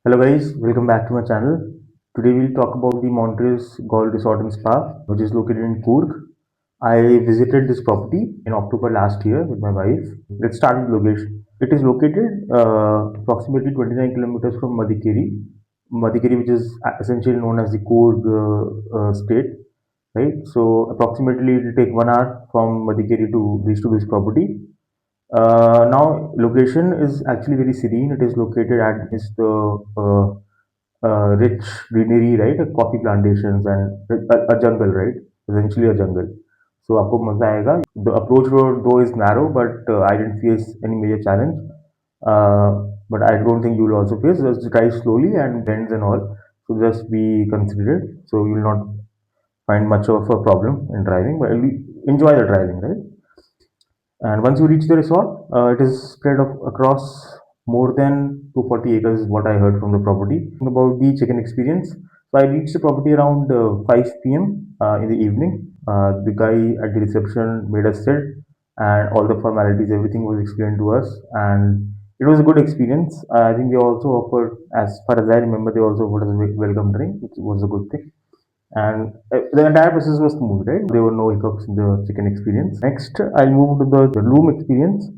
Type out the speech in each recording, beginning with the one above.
Hello guys, welcome back to my channel. Today we'll talk about the Montrose Golf Resort and Spa, which is located in Coorg. I visited this property in October last year with my wife. Let's start with location. It is located approximately 29 kilometers from Madikeri, which is essentially known as the Coorg state, right? So approximately it will take 1 hour from Madikeri to reach to this property. Now, location is actually very serene. It is located at this rich greenery, right? Coffee plantations and a jungle, right? Essentially a jungle. So आपको मजा आएगा. The approach road though is narrow, but I didn't face any major challenge. But I don't think you will also face. Just drive slowly and bends and all. So just be considerate. So you will not find much of a problem in driving, but you enjoy the driving, right? And once you reach the resort, it is spread across more than 240 acres, is what I heard from the property. About the check-in experience, so I reached the property around 5 p.m. In the evening. The guy at the reception made us sit, and all the formalities, everything was explained to us, and it was a good experience. I think they also offered, as far as I remember, they also offered us a welcome drink, which was a good thing. And the entire process was smooth, right? There were no hiccups in the chicken experience. Next, I'll move to the room experience.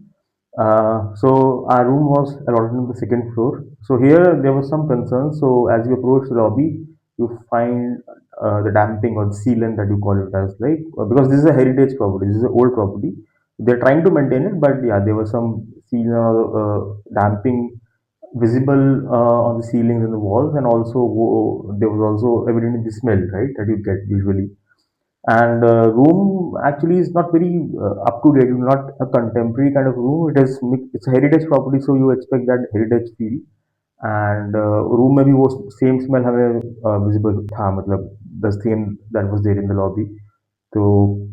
So our room was allotted on the second floor. So here there was some concern. So as you approach the lobby, you find the damping or the sealant that you call it as, like, because this is a heritage property, this is an old property. They're trying to maintain it, but yeah, there was some damping visible on the ceilings and the walls, and also there was also evidently the smell, right, that you get usually. And room actually is not very up to date, not a contemporary kind of room. It's a heritage property, so you expect that heritage feel. And room में भी वो same smell हमें visible था, मतलब the same that was there in the lobby. So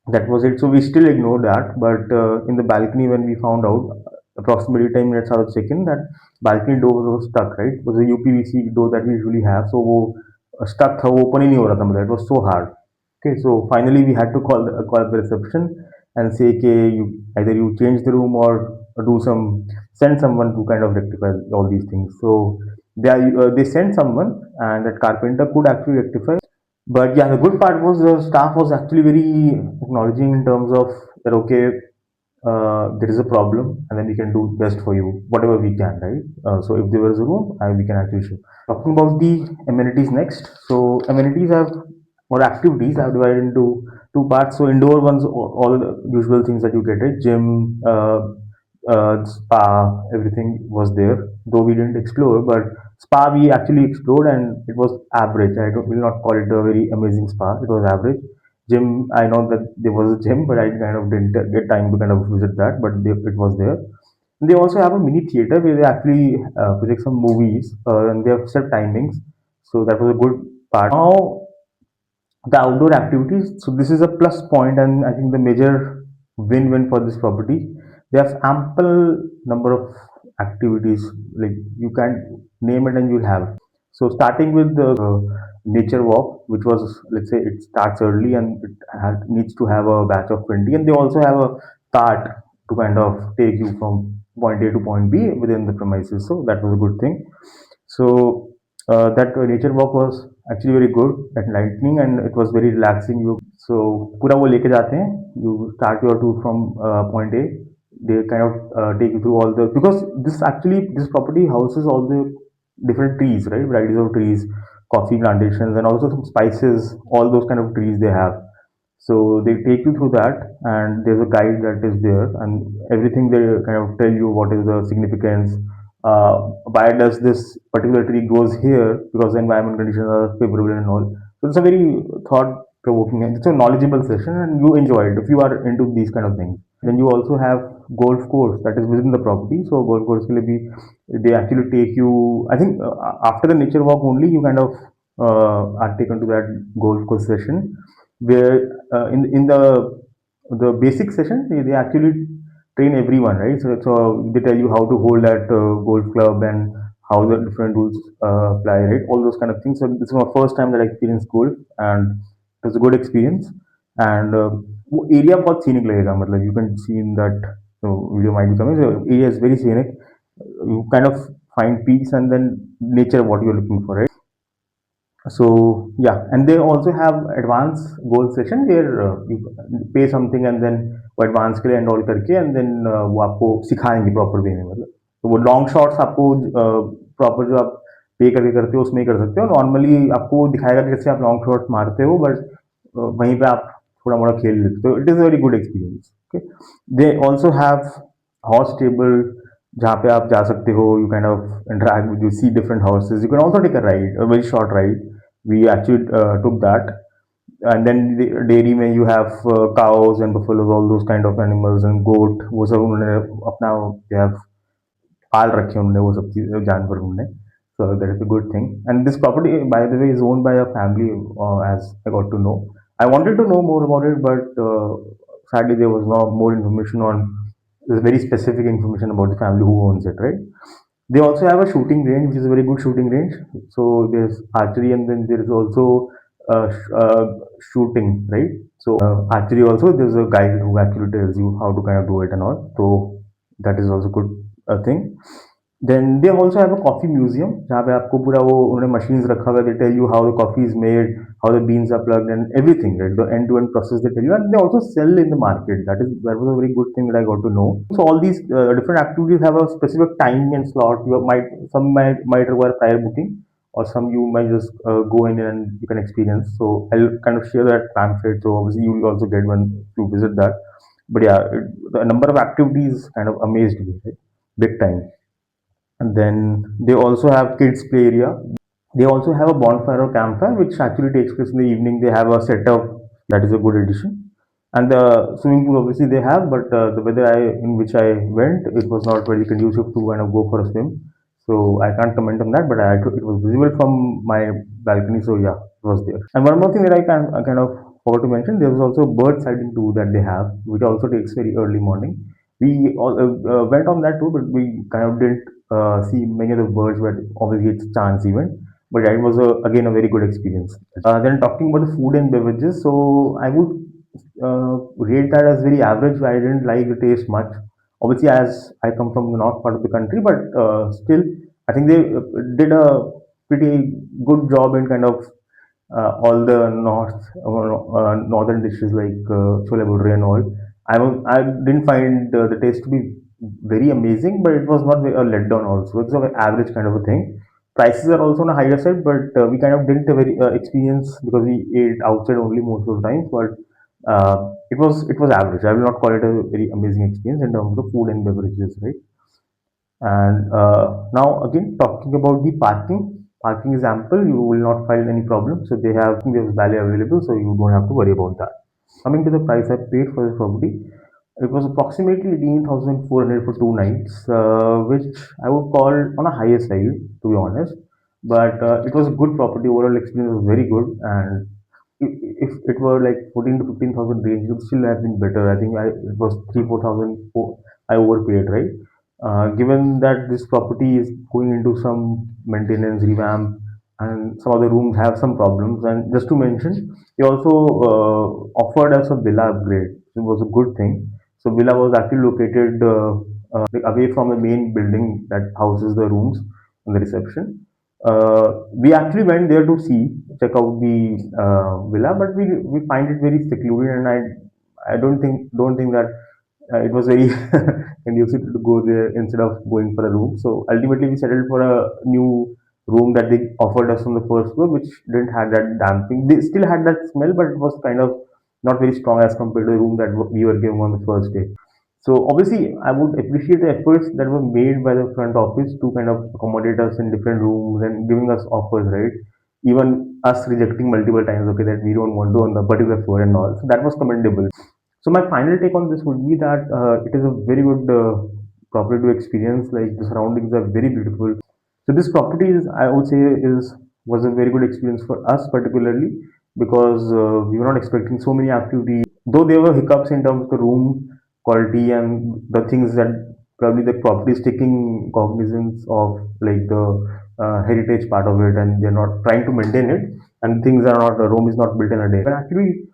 that was it. So we still ignored that. But in the balcony, when we found out approximately 10 minutes out of check-in, that balcony door was stuck, right? It was a UPVC door that we usually have. So वो stuck था, वो open ही नहीं हो रहा था, मतलब it was so hard. Okay, so finally we had to call the reception and say, okay, either you change the room or send someone to kind of rectify all these things. So they sent someone, and that carpenter could actually rectify. But yeah, the good part was the staff was actually very acknowledging in terms of that, okay, there is a problem, and then we can do best for you, whatever we can, right? So if there was a room, we can actually show. Talking about the amenities next. So amenities have, or activities have divided into two parts. So indoor ones, all the usual things that you get, right? Gym, spa, everything was there. Though we didn't explore, but spa we actually explored, and it was average. Will not call it a very amazing spa. It was average. Gym, I know that there was a gym, but I kind of didn't get time to kind of visit that. But it was there. And they also have a mini theater where they actually project some movies, and they have set timings. So that was a good part. Now the outdoor activities. So this is a plus point, and I think the major win-win for this property. They have ample number of activities, like you can name it and you'll have. So starting with the nature walk, which was, let's say, it starts early and needs to have a batch of 20, and they also have a cart to kind of take you from point A to point B within the premises. So that was a good thing. So that nature walk was actually very good at lightning, and it was very relaxing. You so पूरा वो लेके जाते हैं. You start your tour from point A. They kind of take you through all the, because this property houses all the different trees, right? Varieties of trees, coffee plantations, and also some spices. All those kind of trees they have. So they take you through that, and there's a guide that is there, and everything they kind of tell you what is the significance. Why does this particular tree grows here? Because the environment conditions are favorable and all. So it's a very thought provoking, and it's a knowledgeable session, and you enjoy it if you are into these kind of things. Then you also have golf course that is within the property. So golf course will be, they actually take you. I think after the nature walk only you kind of are taken to that golf course session, where in the basic session they actually train everyone, right? So they tell you how to hold that golf club, and how the different rules apply, right? All those kind of things. So this is my first time that I experienced golf, and it was a good experience. And वो area बहुत scenic लगेगा, मतलब you can see in that video might be coming. So area is very scenic. You kind of find peace and then nature what you're looking for, right? So yeah, and they also have advanced goal session where you pay something and then वो advance के लिए enroll करके and then वो आपको सिखाएंगे proper way में, मतलब तो वो long shots आपको proper जो आप पे करके करते हो उसमें ही कर सकते हो, नॉर्मली आपको दिखाएगा कि कैसे आप लॉन्ग शॉट मारते हो, बट वहीं पे आप थोड़ा मोड़ा खेल लेते हो, it is a very good experience. Okay, they also have horse table जहाँ पे आप जा सकते हो, you can of interact with, you see different horses, you can also take a ride, a very short ride, we actually took that. And then the dairy में you have cows and buffaloes, all those kind of animals, and goat, वो सब उन्होंने अपना they have पाल रखे हैं उन्होंने वो सब चीज जानवर उन्होंने, so that is a good thing. And this property by the way is owned by a family, as I got to know. I wanted to know more about it, but sadly there was no more information on, there's very specific information about the family who owns it, right? They also have a shooting range, which is a very good shooting range. So there's archery and then there is also shooting, right? So archery also, there's a guide who actually tells you how to kind of do it and all. So that is also good thing. Then they also have a coffee museum जहाँ पे आपको पूरा वो उन्होंने machines रखा हुआ है, they tell you how the coffee is made, how the beans are plugged and everything, right? The end to end process they tell you, and they also sell in the market. That was a very good thing that I got to know. So all these different activities have a specific time and slot. You might some might require prior booking, or some you might just go in and you can experience. So I'll kind of share that pamphlet. So obviously you will also get when you visit that. But yeah, the number of activities kind of amazed me, right? Big time. And then they also have kids play area. They also have a bonfire or campfire, which actually takes place in the evening. They have a setup that is a good addition. And the swimming pool obviously they have, but the weather in which I went, it was not very conducive to kind of go for a swim. So I can't comment on that, but it was visible from my balcony. So yeah, it was there. And one more thing that I kind of forgot to mention, there was also bird sighting too that they have, which also takes very early morning. We all went on that too, but we kind of didn't see many of the birds, but obviously it's chance event. But yeah, it was again a very good experience. Then talking about the food and beverages, so I would rate that as very average. I didn't like the taste much. Obviously, as I come from the north part of the country, but still, I think they did a pretty good job in kind of all the northern dishes like chole bhature and all. I didn't find the taste to be very amazing, but it was not a letdown also. It's an average kind of a thing. Prices are also on a higher side, but we kind of didn't have very experience because we ate outside only most of the time. But it was average. I will not call it a very amazing experience in terms of food and beverages, right? And now again talking about the parking. Parking is ample. You will not find any problem. So there's valet available, so you don't have to worry about that. Coming to the price I paid for this property, it was approximately 18,400 for 2 nights, which I would call on a higher side, to be honest. But it was a good property. Overall experience was very good, and if it were like 14 to 15,000 range, it would still have been better. I think it was 3 4,000. I overpaid, right? Given that this property is going into some maintenance revamp and some of the rooms have some problems, and just to mention, he also offered us a villa upgrade. It was a good thing. So villa was actually located like away from the main building that houses the rooms and the reception. We actually went there to check out the villa, but we find it very secluded, and I don't think that it was very conducive to go there instead of going for a room. So ultimately, we settled for a new room that they offered us on the first floor, which didn't have that damping. They still had that smell, but it was kind of not very strong as compared to the room that we were given on the first day. So obviously, I would appreciate the efforts that were made by the front office to kind of accommodate us in different rooms and giving us offers, right? Even us rejecting multiple times, okay, that we don't want to on the particular floor and all. So that was commendable. So my final take on this would be that it is a very good property to experience. Like the surroundings are very beautiful. So this property is, I would say, is was a very good experience for us particularly because we were not expecting so many activities. Though there were hiccups in terms of the room quality and the things that probably the property is taking cognizance of, like the heritage part of it, and they're not trying to maintain it, and things are not, the Rome is not built in a day. But actually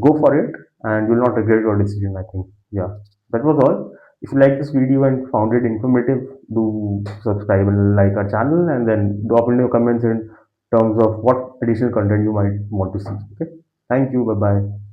go for it and you'll not regret your decision, I think. Yeah, that was all. If you like this video and found it informative, do subscribe and like our channel, and then drop in your comments in terms of what additional content you might want to see. Okay, thank you. Bye bye.